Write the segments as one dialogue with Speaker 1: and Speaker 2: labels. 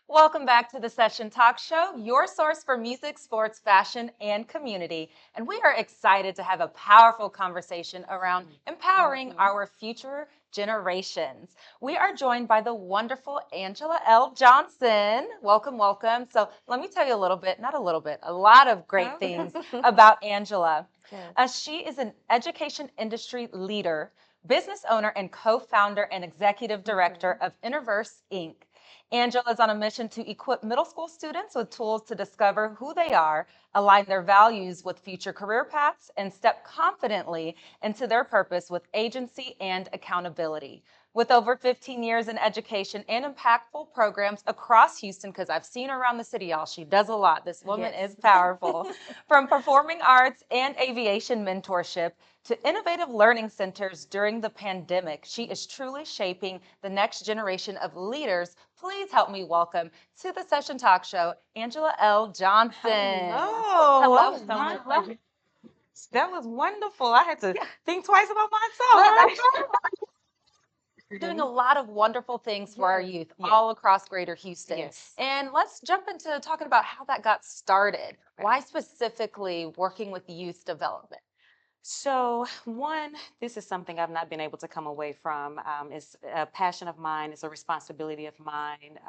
Speaker 1: Welcome back to the Session Talk Show, your source for music, sports, fashion, and community. And we are excited to have a powerful conversation around empowering our future generations. We are joined by the wonderful Angela L. Johnson. Welcome, welcome. So let me tell you a little bit, not a little bit, a lot of great things about Angela.
Speaker 2: Yes.
Speaker 1: She is an education industry leader, business owner, and co-founder and executive director of INNERVERSE, Inc. Angela is on a mission to equip middle school students with tools to discover who they are, align their values with future career paths, and step confidently into their purpose with agency and accountability. With over 15 years in education and impactful programs across Houston, because I've seen her around the city, y'all, she does a lot. This woman
Speaker 2: Yes.
Speaker 1: is powerful. From performing arts and aviation mentorship to innovative learning centers during the pandemic, she is truly shaping the next generation of leaders. Please help me welcome to the Session Talk Show, Angela L. Johnson.
Speaker 2: Hello.
Speaker 1: Hello,
Speaker 2: Oh,
Speaker 1: so
Speaker 2: my
Speaker 1: much.
Speaker 2: goodness. That was wonderful. I had to
Speaker 1: Yeah.
Speaker 2: think twice about myself.
Speaker 1: Doing a lot of wonderful things for our
Speaker 2: Yes.
Speaker 1: youth
Speaker 2: Yes.
Speaker 1: all across Greater Houston.
Speaker 2: Yes.
Speaker 1: And let's jump into talking about how that got started.
Speaker 2: Right.
Speaker 1: Why specifically working with youth development?
Speaker 2: So, one, this is something I've not been able to come away from. It's a passion of mine, it's a responsibility of mine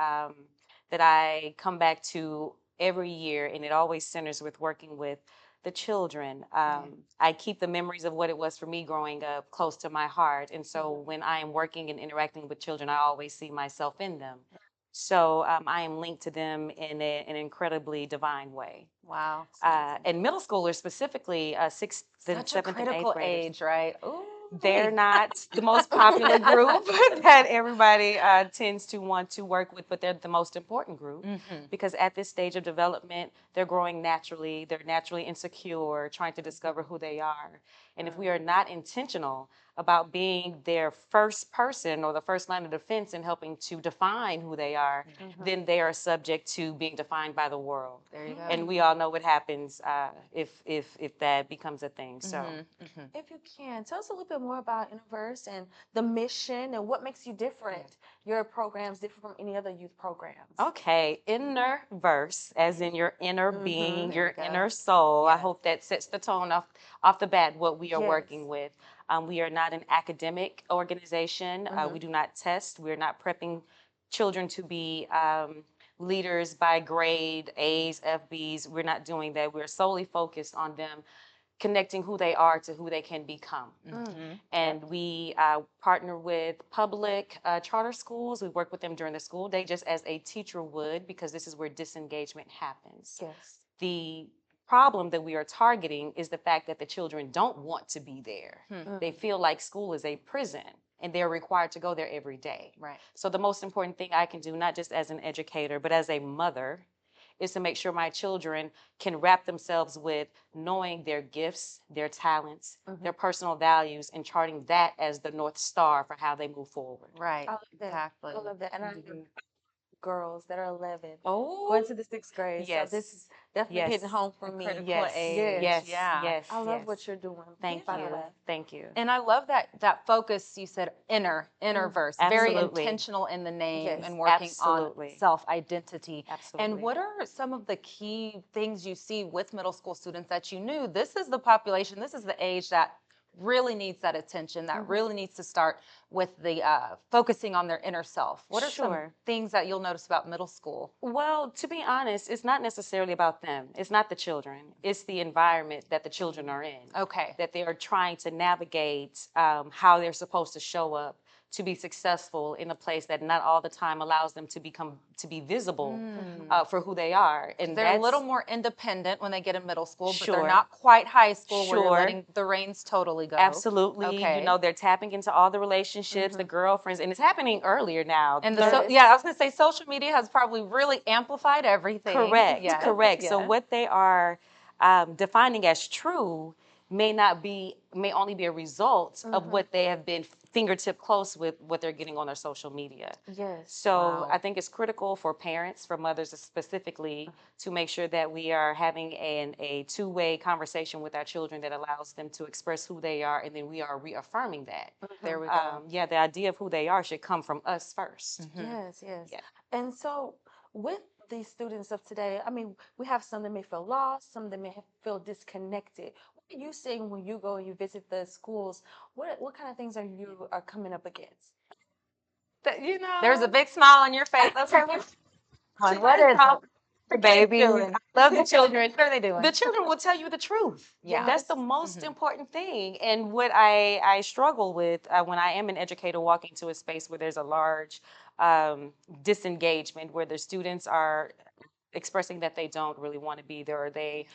Speaker 2: that I come back to every year, and it always centers with working with the children. I keep the memories of what it was for me growing up close to my heart. And so, when I am working and interacting with children, I always see myself in them. So, I am linked to them in an incredibly divine way.
Speaker 1: Wow.
Speaker 2: And middle schoolers specifically, sixth,
Speaker 1: Such a
Speaker 2: seventh, and eighth
Speaker 1: critical
Speaker 2: graders.
Speaker 1: age, right? Ooh.
Speaker 2: They're not the most popular group that everybody tends to want to work with, but they're the most important group because at this stage of development, they're growing naturally. They're naturally insecure, trying to discover who they are. And if we are not intentional about being their first person or the first line of defense in helping to define who they are, then they are subject to being defined by the world.
Speaker 1: There you go.
Speaker 2: And we all know what happens if that becomes a thing. So.
Speaker 3: If you can, tell us a little bit more about INNERVERSE and the mission and what makes you different, your programs different from any other youth programs.
Speaker 2: Okay, inner verse, as in your inner being,
Speaker 1: There
Speaker 2: your
Speaker 1: you go.
Speaker 2: inner soul. I
Speaker 1: Yes.
Speaker 2: hope that sets the tone off the bat what we are
Speaker 3: Yes.
Speaker 2: working with. We are not an academic organization. We do not test. We're not prepping children to be leaders by grade, A's, FB's. We're not doing that. We're solely focused on them connecting who they are to who they can become. And we partner with public charter schools. We work with them during the school day, just as a teacher would, because this is where disengagement happens.
Speaker 3: Yes.
Speaker 2: The problem that we are targeting is the fact that the children don't want to be there. They feel like school is a prison and they're required to go there every day.
Speaker 1: Right.
Speaker 2: So the most important thing I can do, not just as an educator, but as a mother, is to make sure my children can wrap themselves with knowing their gifts, their talents, their personal values, and charting that as the North Star for how they move forward.
Speaker 1: Right.
Speaker 3: I love that.
Speaker 1: Exactly.
Speaker 3: I love that. And I have girls that are 11
Speaker 2: Oh,
Speaker 3: going to the sixth grade.
Speaker 2: yes.
Speaker 3: So this is definitely
Speaker 2: Yes.
Speaker 3: hitting home for me.
Speaker 1: Critical
Speaker 2: Yes,
Speaker 1: age.
Speaker 2: yes,
Speaker 1: Yeah.
Speaker 2: yes,
Speaker 3: I love
Speaker 2: yes.
Speaker 3: what you're doing.
Speaker 2: Thank
Speaker 3: Proud of
Speaker 2: you.
Speaker 3: that.
Speaker 2: Thank you.
Speaker 1: And I love that focus. You said inner verse, very
Speaker 2: Absolutely.
Speaker 1: intentional in the name
Speaker 3: Yes.
Speaker 1: and working
Speaker 2: Absolutely.
Speaker 1: on self identity.
Speaker 2: Absolutely.
Speaker 1: And what are some of the key things you see with middle school students that you knew this is the population, this is the age that really needs that attention, that really needs to start with the focusing on their inner self? What are some
Speaker 2: Sure.
Speaker 1: things that you'll notice about middle school?
Speaker 2: Well, to be honest, it's not necessarily about them. It's not the children. It's the environment that the children are in.
Speaker 1: Okay.
Speaker 2: That they are trying to navigate how they're supposed to show up to be successful in a place that not all the time allows them to be visible for who they are. And
Speaker 1: They're a
Speaker 2: that's
Speaker 1: little more independent when they get in middle school, but they're
Speaker 2: Sure.
Speaker 1: not quite high school where you're
Speaker 2: Sure.
Speaker 1: letting the reins totally go.
Speaker 2: absolutely,
Speaker 1: Okay.
Speaker 2: you know, they're tapping into all the relationships, the girlfriends, and it's happening earlier now.
Speaker 1: And
Speaker 3: Yes.
Speaker 1: yeah, I was gonna say social media has probably really amplified everything.
Speaker 2: Correct,
Speaker 1: Yes,
Speaker 2: correct. So
Speaker 1: yes.
Speaker 2: what they are defining as true may only be a result of what they have been fingertip close with what they're getting on their social media.
Speaker 3: Yes.
Speaker 2: So
Speaker 1: Wow.
Speaker 2: I think it's critical for parents, for mothers specifically, to make sure that we are having a two-way conversation with our children that allows them to express who they are, and then we are reaffirming that.
Speaker 1: There we go.
Speaker 2: Yeah, the idea of who they are should come from us first.
Speaker 3: Yes, yes.
Speaker 2: Yeah.
Speaker 3: And so with these students of today, I mean, we have some that may feel lost, some that may feel disconnected. What are you seeing when you go and you visit the schools? What kind of things are coming up against?
Speaker 2: That,
Speaker 1: There's a big smile on your face. Okay, what is
Speaker 2: the baby.
Speaker 1: doing?
Speaker 2: I love the children.
Speaker 1: What are they doing?
Speaker 2: The children will tell you the truth.
Speaker 1: Yeah.
Speaker 2: That's the most important thing. And what I struggle with when I am an educator walking to a space where there's a large disengagement, where the students are expressing that they don't really want to be there, or they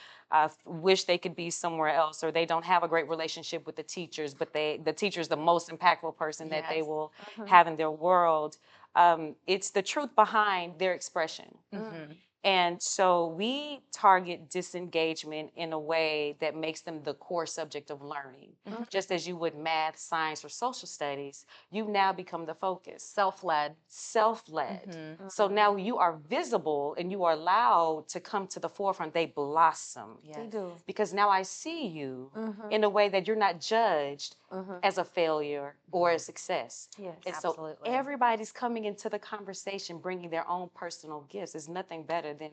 Speaker 2: wish they could be somewhere else, or they don't have a great relationship with the teachers, but the teacher's the most impactful person that they
Speaker 1: Yes.
Speaker 2: will have in their world. It's the truth behind their expression. And so we target disengagement in a way that makes them the core subject of learning. Just as you would math, science, or social studies, you now become the focus.
Speaker 1: Self-led.
Speaker 2: Self-led. So now you are visible and you are allowed to come to the forefront. They blossom.
Speaker 3: They do.
Speaker 2: Because now I see you in a way that you're not judged as a failure or a success.
Speaker 3: Yes.
Speaker 2: And
Speaker 1: Absolutely.
Speaker 2: so everybody's coming into the conversation bringing their own personal gifts. There's nothing better than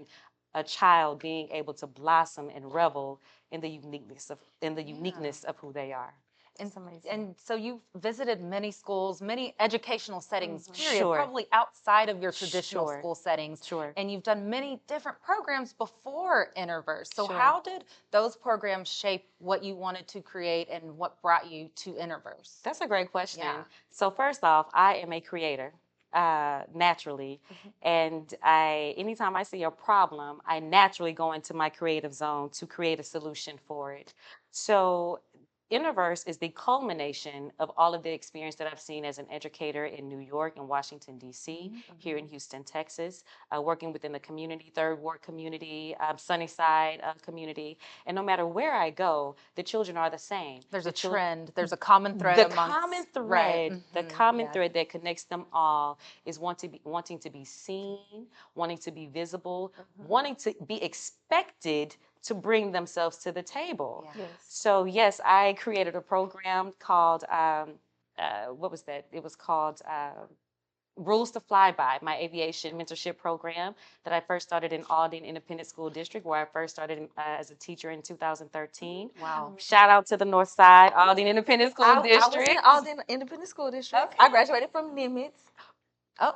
Speaker 2: a child being able to blossom and revel in the uniqueness of who they are.
Speaker 1: And, and so you've visited many schools, many educational settings, period,
Speaker 2: Sure.
Speaker 1: probably outside of your traditional
Speaker 2: Sure.
Speaker 1: school settings.
Speaker 2: Sure.
Speaker 1: And you've done many different programs before INNERVERSE. So
Speaker 2: Sure.
Speaker 1: how did those programs shape what you wanted to create and what brought you to INNERVERSE?
Speaker 2: That's a great question.
Speaker 1: Yeah.
Speaker 2: So first off, I am a creator. Naturally, and anytime I see a problem, I naturally go into my creative zone to create a solution for it. So INNERVERSE is the culmination of all of the experience that I've seen as an educator in New York and Washington, D.C., here in Houston, Texas, working within the community, Third Ward community, Sunnyside community. And no matter where I go, the children are the same.
Speaker 1: There's a trend, there's a common thread amongst,
Speaker 2: the common thread that connects them all is wanting to be seen, wanting to be visible, wanting to be expected to bring themselves to the table.
Speaker 1: Yeah.
Speaker 3: Yes.
Speaker 2: So yes, I created a program called, what was that? It was called Rules to Fly By, my aviation mentorship program that I first started in Aldine Independent School District, where I first started as a teacher in 2013.
Speaker 1: Wow.
Speaker 2: Shout out to the North Side, Aldine Independent School
Speaker 3: I
Speaker 2: District.
Speaker 3: was in Aldine Independent School District.
Speaker 1: Okay.
Speaker 3: I graduated from Nimitz.
Speaker 1: Oh,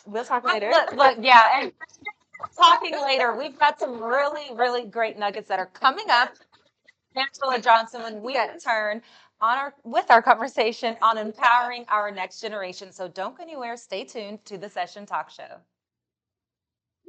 Speaker 3: We'll talk later.
Speaker 1: look, yeah, and talking later, we've got some really, really great nuggets that are coming up. Angela Johnson, when we return with our conversation on empowering our next generation. So don't go anywhere. Stay tuned to the Session Talk Show.